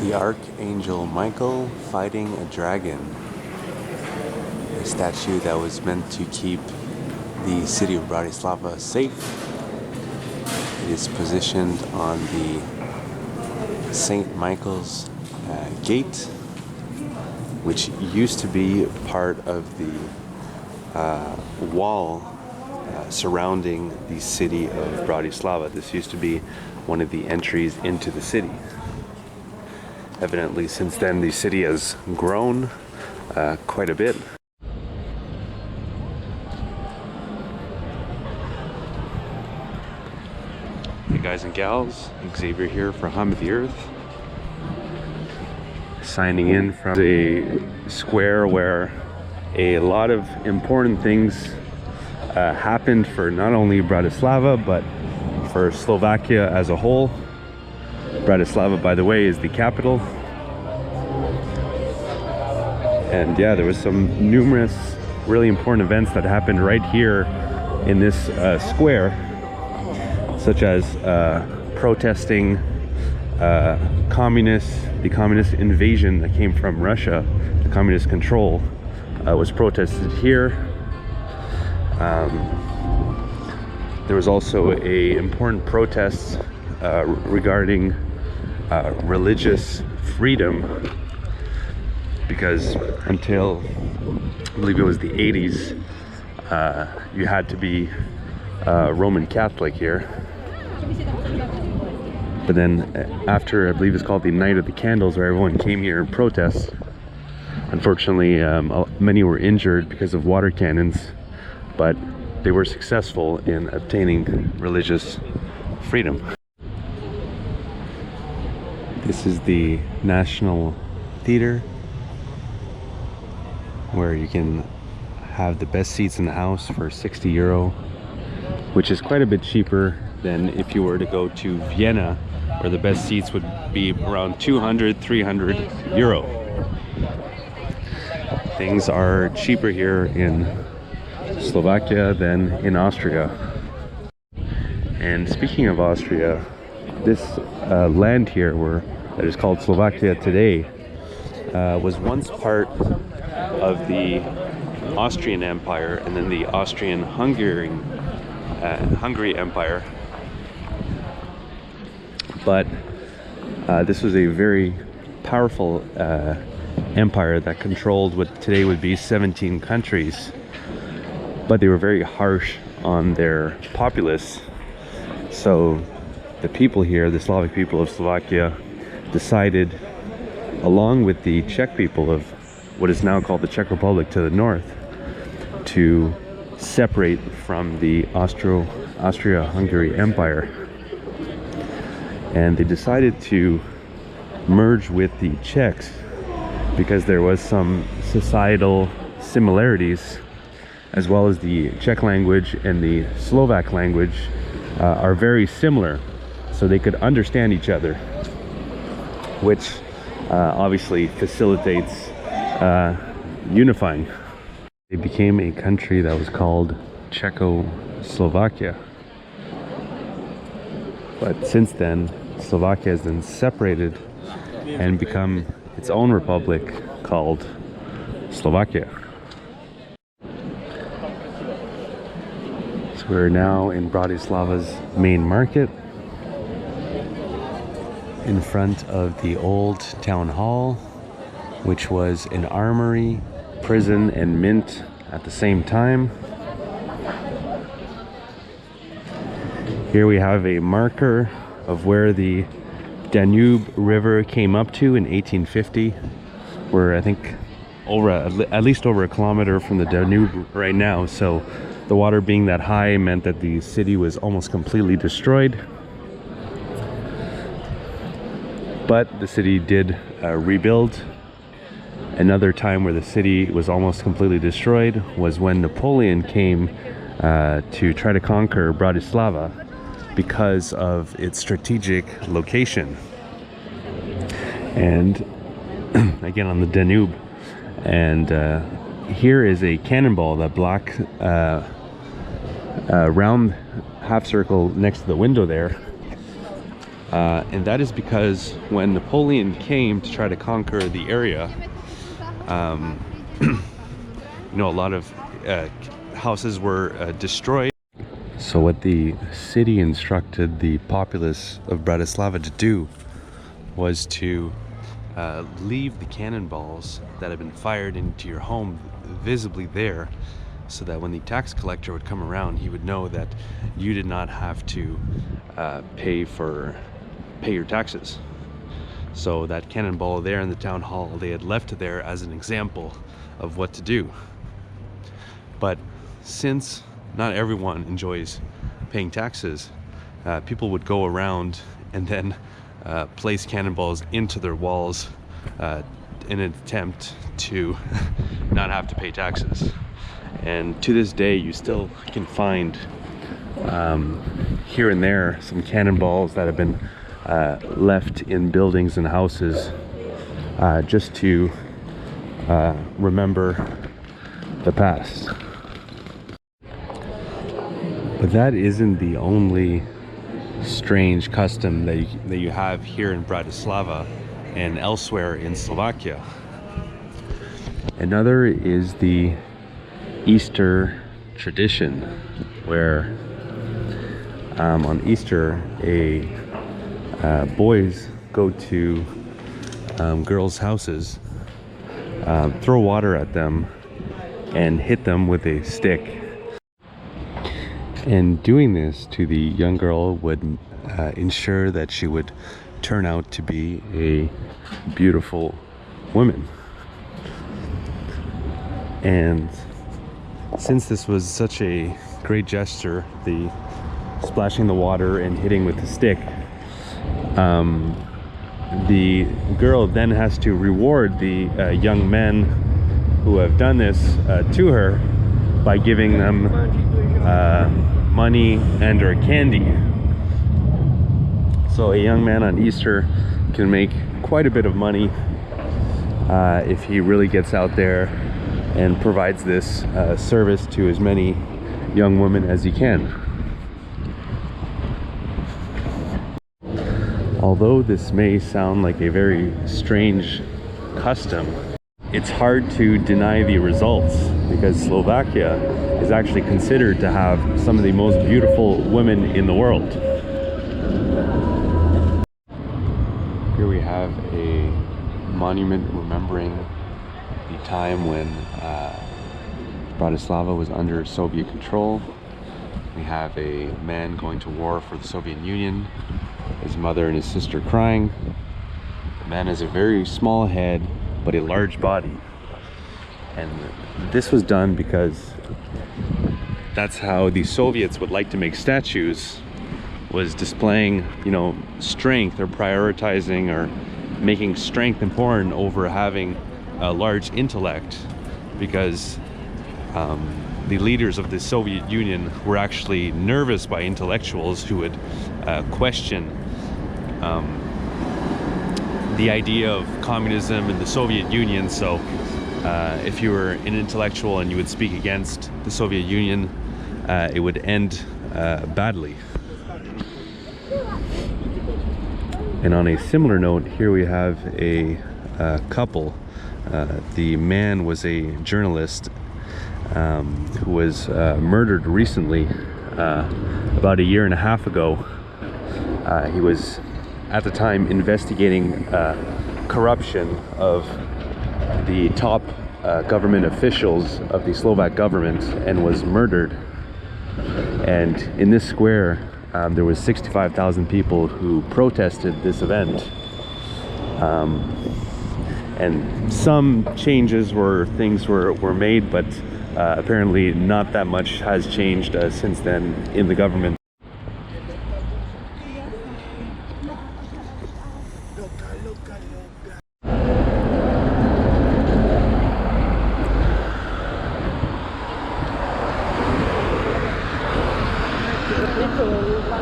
The Archangel Michael fighting a dragon. A statue that was meant to keep the city of Bratislava safe. It is positioned on the St. Michael's gate, which used to be part of the wall surrounding the city of Bratislava. This used to be one of the entries into the city. Evidently, since then, the city has grown quite a bit. Hey guys and gals, Xavier here for Hum of the Earth. Signing in from a square where a lot of important things happened for not only Bratislava, but for Slovakia as a whole. Bratislava, by the way, is the capital. And yeah, there was some numerous really important events that happened right here in this square, such as protesting the communist invasion that came from Russia. The communist control was protested here. There was also a important protest regarding religious freedom, because until I believe it was the 80s, you had to be Roman Catholic here. But then after, I believe it's called the Night of the Candles, where everyone came here and protest, unfortunately many were injured because of water cannons, but they were successful in obtaining religious freedom. This is the National Theatre, where you can have the best seats in the house for €60, which is quite a bit cheaper than if you were to go to Vienna, where the best seats would be around 200, 300 euro. Things are cheaper here in Slovakia than in Austria. And speaking of Austria, this land here that is called Slovakia today was once part of the Austrian Empire, and then the Austrian-Hungary Empire. But this was a very powerful empire that controlled what today would be 17 countries. But they were very harsh on their populace. So the people here, the Slavic people of Slovakia, decided, along with the Czech people of what is now called the Czech Republic to the north, to separate from the Austria-Hungary Empire. And they decided to merge with the Czechs because there was some societal similarities, as well as the Czech language and the Slovak language are very similar, so they could understand each other, which obviously facilitates unifying. It became a country that was called Czechoslovakia. But since then, Slovakia has been separated and become its own republic called Slovakia. So we're now in Bratislava's main market, in front of the old town hall, which was an armory, prison, and mint at the same time. Here we have a marker of where the Danube River came up to in 1850. We're, I think, at least over a kilometer from the Danube right now, so the water being that high meant that the city was almost completely destroyed. But the city did rebuild. Another time where the city was almost completely destroyed was when Napoleon came to try to conquer Bratislava because of its strategic location. And again on the Danube. And here is a cannonball, that black round half circle next to the window there. And that is because when Napoleon came to try to conquer the area, you know, a lot of houses were destroyed. So what the city instructed the populace of Bratislava to do was to leave the cannonballs that had been fired into your home visibly there, so that when the tax collector would come around, he would know that you did not have to pay your taxes. So that cannonball there in the town hall, they had left it there as an example of what to do. But since not everyone enjoys paying taxes, people would go around and then place cannonballs into their walls in an attempt to not have to pay taxes. And to this day, you still can find here and there some cannonballs that have been left in buildings and houses just to remember the past. But that isn't the only strange custom that you have here in Bratislava and elsewhere in Slovakia. Another is the Easter tradition, where on Easter boys go to girls' houses, throw water at them, and hit them with a stick. And doing this to the young girl would ensure that she would turn out to be a beautiful woman. And since this was such a great gesture, the splashing the water and hitting with the stick, the girl then has to reward the young men who have done this to her by giving them money and or candy. So a young man on Easter can make quite a bit of money if he really gets out there and provides this service to as many young women as he can. Although this may sound like a very strange custom, it's hard to deny the results, because Slovakia is actually considered to have some of the most beautiful women in the world. Here we have a monument remembering the time when Bratislava was under Soviet control. We have a man going to war for the Soviet Union, his mother and his sister crying. The man has a very small head but a large body, and this was done because that's how the Soviets would like to make statues, was displaying, you know, strength, or prioritizing or making strength important over having a large intellect, because the leaders of the Soviet Union were actually nervous by intellectuals who would question the idea of communism in the Soviet Union. So if you were an intellectual and you would speak against the Soviet Union, it would end badly. And on a similar note, here we have a couple. The man was a journalist who was murdered recently, about a year and a half ago. He was at the time investigating corruption of the top government officials of the Slovak government, and was murdered. And in this square there was 65,000 people who protested this event. And some changes things were made, but apparently not that much has changed since then in the government.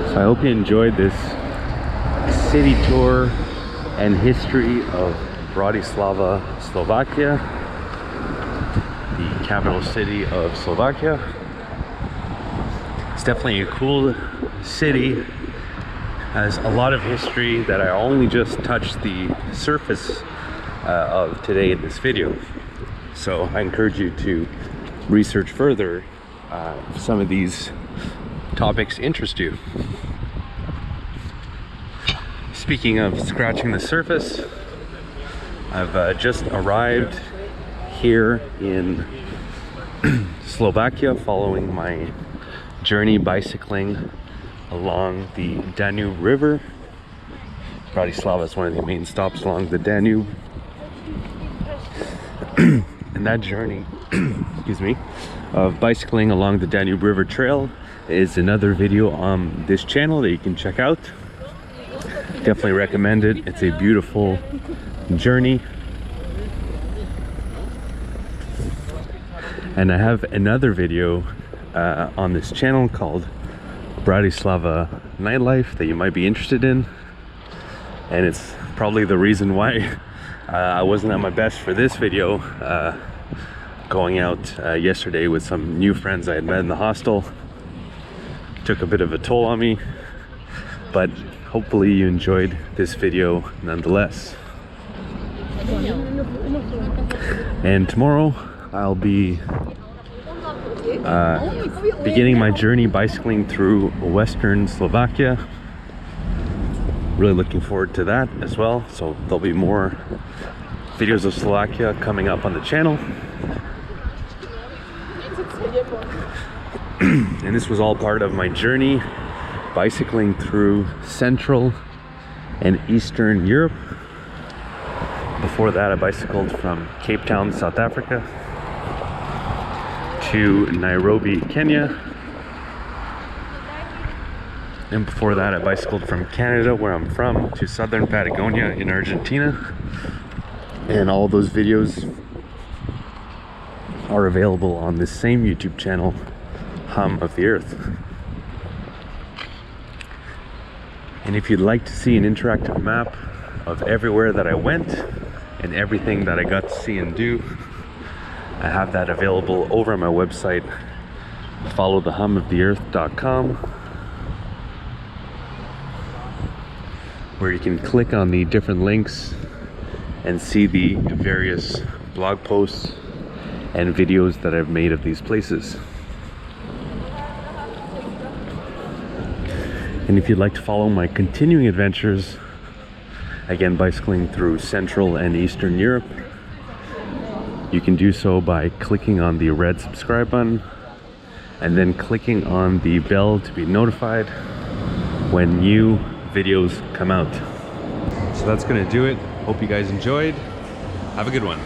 So I hope you enjoyed this city tour and history of Bratislava, Slovakia, the capital city of Slovakia. It's definitely a cool city. has a lot of history that I only just touched the surface of today in this video. So I encourage you to research further if some of these topics interest you. Speaking of scratching the surface, I've just arrived here in Slovakia following my journey bicycling along the Danube River. Bratislava is one of the main stops along the Danube. And that journey, excuse me, of bicycling along the Danube River Trail is another video on this channel that you can check out. Definitely recommend it. It's a beautiful journey. And I have another video on this channel called Bratislava Nightlife that you might be interested in. And it's probably the reason why I wasn't at my best for this video. Going out yesterday with some new friends I had met in the hostel took a bit of a toll on me, but hopefully you enjoyed this video nonetheless. And tomorrow I'll be beginning my journey bicycling through Western Slovakia. Really looking forward to that as well. So there'll be more videos of Slovakia coming up on the channel. And this was all part of my journey bicycling through Central and Eastern Europe. Before that, I bicycled from Cape Town, South Africa to Nairobi, Kenya. And before that, I bicycled from Canada, where I'm from, to southern Patagonia in Argentina. And all those videos are available on this same YouTube channel, Hum of the Earth. And if you'd like to see an interactive map of everywhere that I went and everything that I got to see and do, I have that available over on my website, followthehumoftheearth.com, where you can click on the different links and see the various blog posts and videos that I've made of these places. And if you'd like to follow my continuing adventures, again bicycling through Central and Eastern Europe, you can do so by clicking on the red subscribe button and then clicking on the bell to be notified when new videos come out. So that's gonna do it. Hope you guys enjoyed. Have a good one.